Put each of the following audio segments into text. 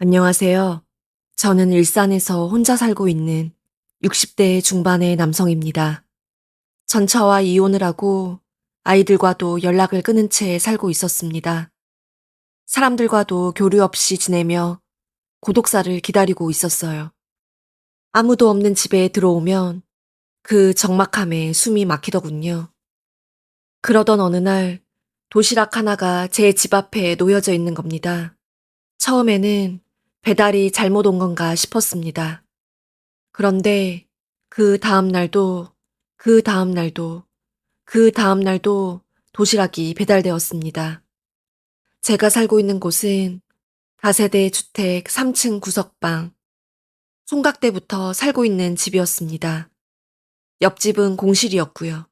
안녕하세요. 저는 일산에서 혼자 살고 있는 60대 중반의 남성입니다. 전처와 이혼을 하고 아이들과도 연락을 끊은 채 살고 있었습니다. 사람들과도 교류 없이 지내며 고독사를 기다리고 있었어요. 아무도 없는 집에 들어오면 그 적막함에 숨이 막히더군요. 그러던 어느 날 도시락 하나가 제 집 앞에 놓여져 있는 겁니다. 처음에는 배달이 잘못 온 건가 싶었습니다. 그런데 그 다음 날도, 그 다음 날도, 그 다음 날도 도시락이 배달되었습니다. 제가 살고 있는 곳은 다세대 주택 3층 구석방, 총각대부터 살고 있는 집이었습니다. 옆집은 공실이었고요.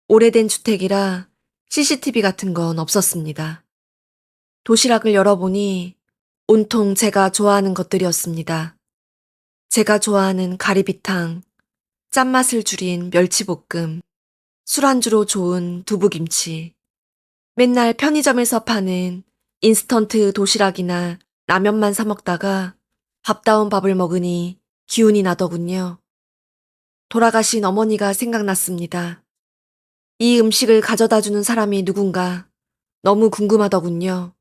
오래된 주택이라 CCTV 같은 건 없었습니다. 도시락을 열어보니 온통 제가 좋아하는 것들이었습니다. 제가 좋아하는 가리비탕, 짠맛을 줄인 멸치볶음, 술안주로 좋은 두부김치, 맨날 편의점에서 파는 인스턴트 도시락이나 라면만 사 먹다가 밥다운 밥을 먹으니 기운이 나더군요. 돌아가신 어머니가 생각났습니다. 이 음식을 가져다 주는 사람이 누군가 너무 궁금하더군요.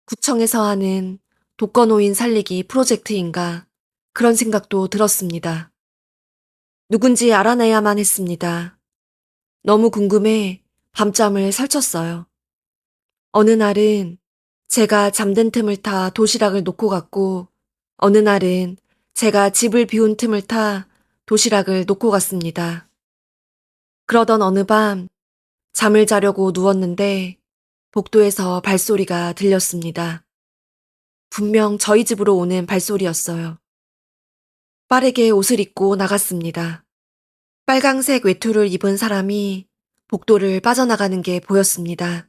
구청에서 하는 독거노인 살리기 프로젝트인가 그런 생각도 들었습니다. 누군지 알아내야만 했습니다. 너무 궁금해 밤잠을 설쳤어요. 어느 날은 제가 잠든 틈을 타 도시락을 놓고 갔고, 어느 날은 제가 집을 비운 틈을 타 도시락을 놓고 갔습니다. 그러던 어느 밤 잠을 자려고 누웠는데 복도에서 발소리가 들렸습니다. 분명 저희 집으로 오는 발소리였어요. 빠르게 옷을 입고 나갔습니다. 빨강색 외투를 입은 사람이 복도를 빠져나가는 게 보였습니다.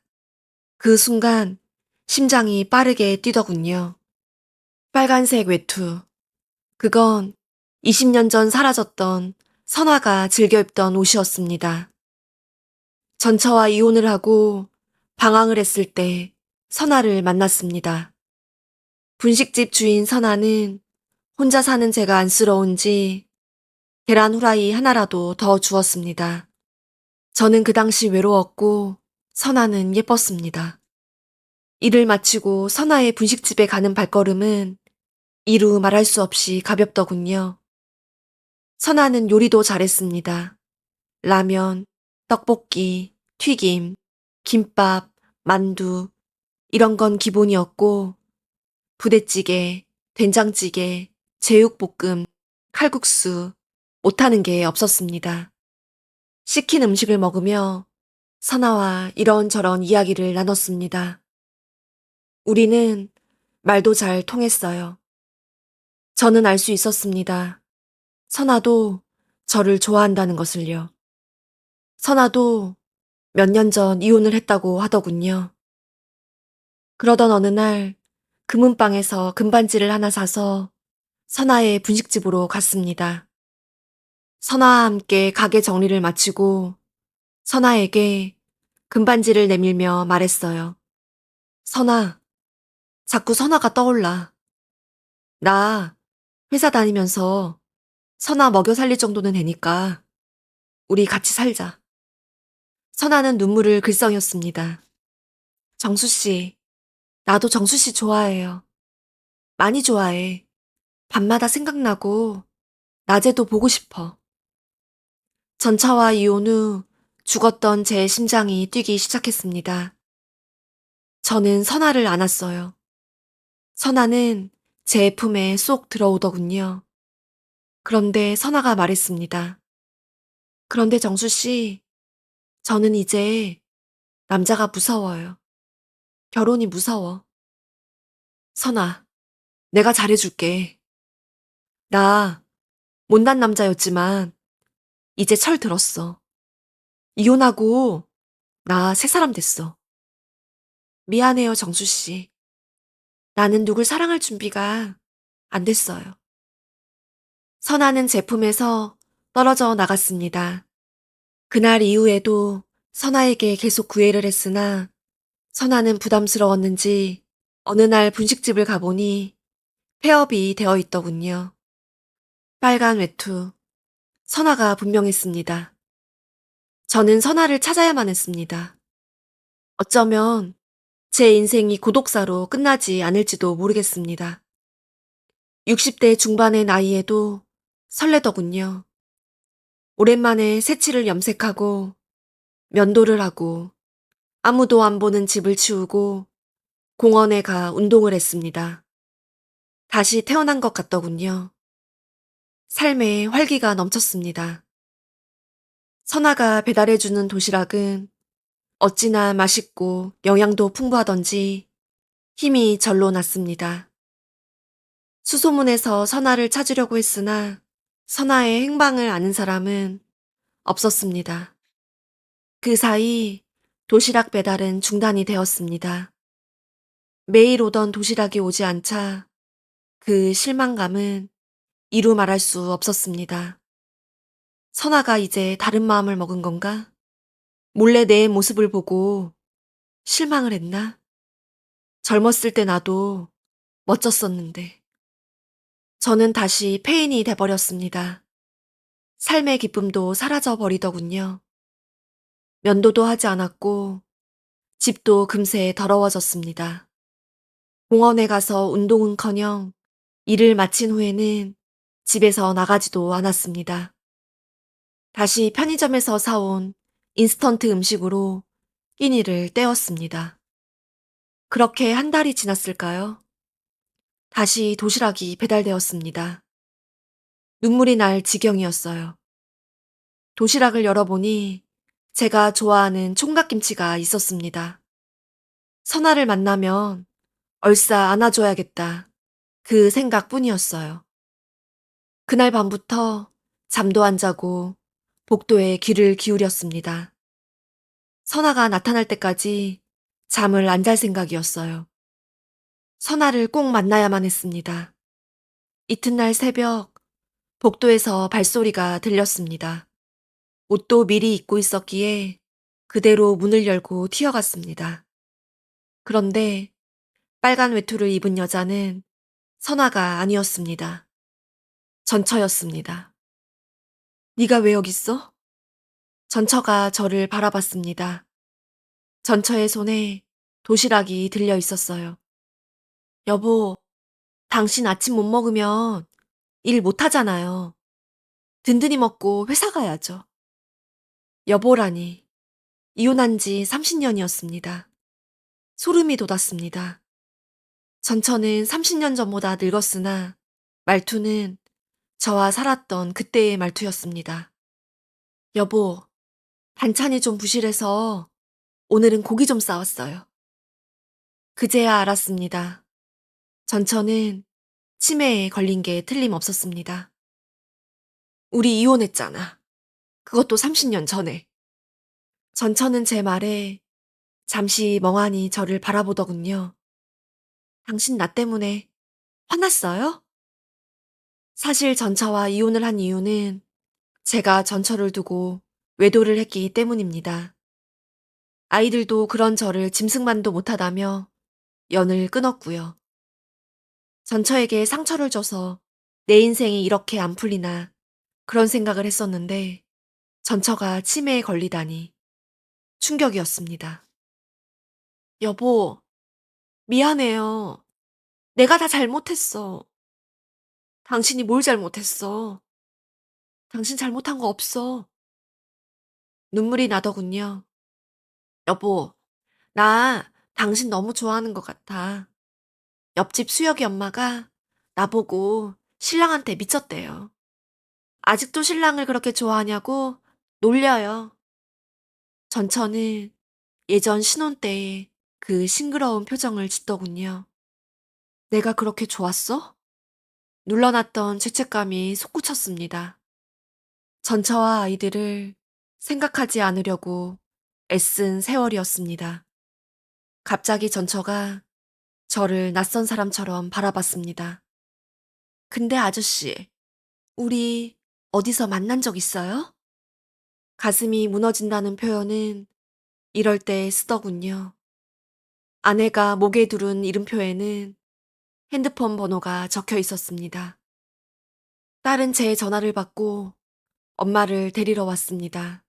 그 순간 심장이 빠르게 뛰더군요. 빨간색 외투. 그건 20년 전 사라졌던 선아가 즐겨 입던 옷이었습니다. 전처와 이혼을 하고 방황을 했을 때 선아를 만났습니다. 분식집 주인 선아는 혼자 사는 제가 안쓰러운지 계란 후라이 하나라도 더 주었습니다. 저는 그 당시 외로웠고 선아는 예뻤습니다. 일을 마치고 선아의 분식집에 가는 발걸음은 이루 말할 수 없이 가볍더군요. 선아는 요리도 잘했습니다. 라면, 떡볶이, 튀김, 김밥, 만두, 이런 건 기본이었고, 부대찌개, 된장찌개, 제육볶음, 칼국수, 못하는 게 없었습니다. 시킨 음식을 먹으며 선아와 이런저런 이야기를 나눴습니다. 우리는 말도 잘 통했어요. 저는 알 수 있었습니다. 선아도 저를 좋아한다는 것을요. 선아도 몇 년 전 이혼을 했다고 하더군요. 그러던 어느 날 금은방에서 금반지를 하나 사서 선아의 분식집으로 갔습니다. 선아와 함께 가게 정리를 마치고 선아에게 금반지를 내밀며 말했어요. 선아, 자꾸 선아가 떠올라. 나 회사 다니면서 선아 먹여 살릴 정도는 되니까 우리 같이 살자. 선아는 눈물을 글썽였습니다. 정수 씨, 나도 정수 씨 좋아해요. 많이 좋아해. 밤마다 생각나고 낮에도 보고 싶어. 전차와 이혼 후 죽었던 제 심장이 뛰기 시작했습니다. 저는 선아를 안았어요. 선아는 제 품에 쏙 들어오더군요. 그런데 선아가 말했습니다. 그런데 정수 씨, 저는 이제 남자가 무서워요. 결혼이 무서워. 선아, 내가 잘해줄게. 나 못난 남자였지만 이제 철 들었어. 이혼하고 나 새 사람 됐어. 미안해요, 정수 씨. 나는 누굴 사랑할 준비가 안 됐어요. 선아는 제품에서 떨어져 나갔습니다. 그날 이후에도 선아에게 계속 구애를 했으나 선아는 부담스러웠는지 어느 날 분식집을 가보니 폐업이 되어 있더군요. 빨간 외투, 선화가 분명했습니다. 저는 선화를 찾아야만 했습니다. 어쩌면 제 인생이 고독사로 끝나지 않을지도 모르겠습니다. 60대 중반의 나이에도 설레더군요. 오랜만에 새치를 염색하고 면도를 하고 아무도 안 보는 집을 치우고 공원에 가 운동을 했습니다. 다시 태어난 것 같더군요. 삶에 활기가 넘쳤습니다. 선아가 배달해주는 도시락은 어찌나 맛있고 영양도 풍부하던지 힘이 절로 났습니다. 수소문에서 선아를 찾으려고 했으나 선아의 행방을 아는 사람은 없었습니다. 그 사이 도시락 배달은 중단이 되었습니다. 매일 오던 도시락이 오지 않자 그 실망감은 이루 말할 수 없었습니다. 선아가 이제 다른 마음을 먹은 건가? 몰래 내 모습을 보고 실망을 했나? 젊었을 때 나도 멋졌었는데. 저는 다시 폐인이 돼버렸습니다. 삶의 기쁨도 사라져 버리더군요. 면도도 하지 않았고 집도 금세 더러워졌습니다. 공원에 가서 운동은커녕 일을 마친 후에는 집에서 나가지도 않았습니다. 다시 편의점에서 사온 인스턴트 음식으로 끼니를 때웠습니다. 그렇게 한 달이 지났을까요? 다시 도시락이 배달되었습니다. 눈물이 날 지경이었어요. 도시락을 열어보니 제가 좋아하는 총각김치가 있었습니다. 선아를 만나면 얼싸 안아줘야겠다. 그 생각뿐이었어요. 그날 밤부터 잠도 안 자고 복도에 귀를 기울였습니다. 선아가 나타날 때까지 잠을 안 잘 생각이었어요. 선아를 꼭 만나야만 했습니다. 이튿날 새벽 복도에서 발소리가 들렸습니다. 옷도 미리 입고 있었기에 그대로 문을 열고 튀어갔습니다. 그런데 빨간 외투를 입은 여자는 선아가 아니었습니다. 전처였습니다. 네가 왜 여기 있어? 전처가 저를 바라봤습니다. 전처의 손에 도시락이 들려 있었어요. 여보, 당신 아침 못 먹으면 일 못 하잖아요. 든든히 먹고 회사 가야죠. 여보라니, 이혼한 지 30년이었습니다. 소름이 돋았습니다. 전처는 30년 전보다 늙었으나 말투는 저와 살았던 그때의 말투였습니다. 여보, 반찬이 좀 부실해서 오늘은 고기 좀 싸왔어요. 그제야 알았습니다. 전처는 치매에 걸린 게 틀림없었습니다. 우리 이혼했잖아. 그것도 30년 전에. 전처는 제 말에 잠시 멍하니 저를 바라보더군요. 당신 나 때문에 화났어요? 사실 전처와 이혼을 한 이유는 제가 전처를 두고 외도를 했기 때문입니다. 아이들도 그런 저를 짐승만도 못하다며 연을 끊었고요. 전처에게 상처를 줘서 내 인생이 이렇게 안 풀리나 그런 생각을 했었는데 전처가 치매에 걸리다니 충격이었습니다. 여보, 미안해요. 내가 다 잘못했어. 당신이 뭘 잘못했어? 당신 잘못한 거 없어. 눈물이 나더군요. 여보, 나 당신 너무 좋아하는 것 같아. 옆집 수혁이 엄마가 나보고 신랑한테 미쳤대요. 아직도 신랑을 그렇게 좋아하냐고 놀려요. 전처는 예전 신혼 때의 그 싱그러운 표정을 짓더군요. 내가 그렇게 좋았어? 눌러놨던 죄책감이 솟구쳤습니다. 전처와 아이들을 생각하지 않으려고 애쓴 세월이었습니다. 갑자기 전처가 저를 낯선 사람처럼 바라봤습니다. 근데 아저씨, 우리 어디서 만난 적 있어요? 가슴이 무너진다는 표현은 이럴 때 쓰더군요. 아내가 목에 두른 이름표에는 핸드폰 번호가 적혀 있었습니다. 딸은 제 전화를 받고 엄마를 데리러 왔습니다.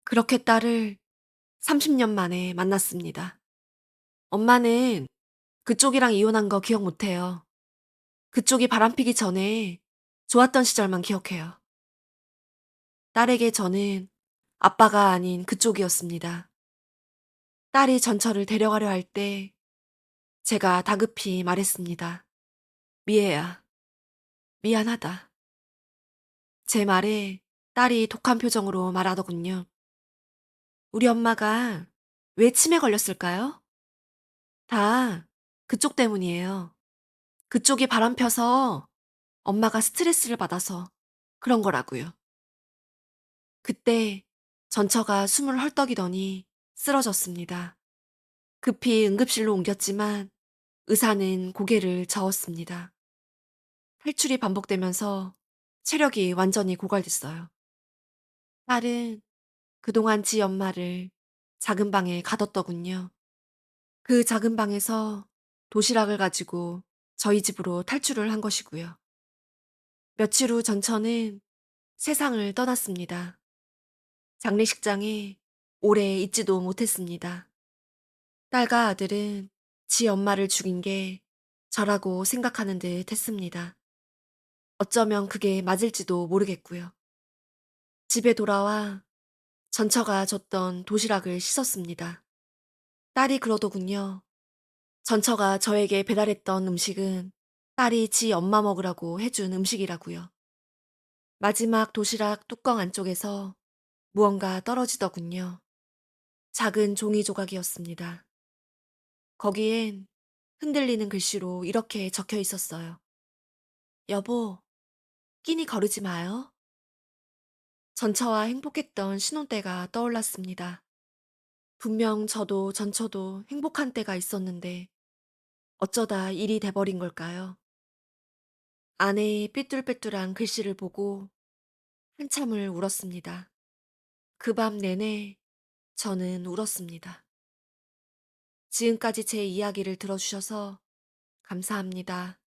그렇게 딸을 30년 만에 만났습니다. 엄마는 그쪽이랑 이혼한 거 기억 못해요. 그쪽이 바람피기 전에 좋았던 시절만 기억해요. 딸에게 저는 아빠가 아닌 그쪽이었습니다. 딸이 전철을 데려가려 할 때 제가 다급히 말했습니다. 미애야, 미안하다. 제 말에 딸이 독한 표정으로 말하더군요. 우리 엄마가 왜 치매 걸렸을까요? 다 그쪽 때문이에요. 그쪽이 바람 펴서 엄마가 스트레스를 받아서 그런 거라고요. 그때 전처가 숨을 헐떡이더니 쓰러졌습니다. 급히 응급실로 옮겼지만 의사는 고개를 저었습니다. 탈출이 반복되면서 체력이 완전히 고갈됐어요. 딸은 그동안 지 엄마를 작은 방에 가뒀더군요. 그 작은 방에서 도시락을 가지고 저희 집으로 탈출을 한 것이고요. 며칠 후 전처는 세상을 떠났습니다. 장례식장에 오래 있지도 못했습니다. 딸과 아들은 지 엄마를 죽인 게 저라고 생각하는 듯 했습니다. 어쩌면 그게 맞을지도 모르겠고요. 집에 돌아와 전처가 줬던 도시락을 씻었습니다. 딸이 그러더군요. 전처가 저에게 배달했던 음식은 딸이 지 엄마 먹으라고 해준 음식이라고요. 마지막 도시락 뚜껑 안쪽에서 무언가 떨어지더군요. 작은 종이 조각이었습니다. 거기엔 흔들리는 글씨로 이렇게 적혀 있었어요. 여보, 끼니 거르지 마요. 전처와 행복했던 신혼 때가 떠올랐습니다. 분명 저도 전처도 행복한 때가 있었는데 어쩌다 일이 돼버린 걸까요? 아내의 삐뚤빼뚤한 글씨를 보고 한참을 울었습니다. 그 밤 내내 저는 울었습니다. 지금까지 제 이야기를 들어주셔서 감사합니다.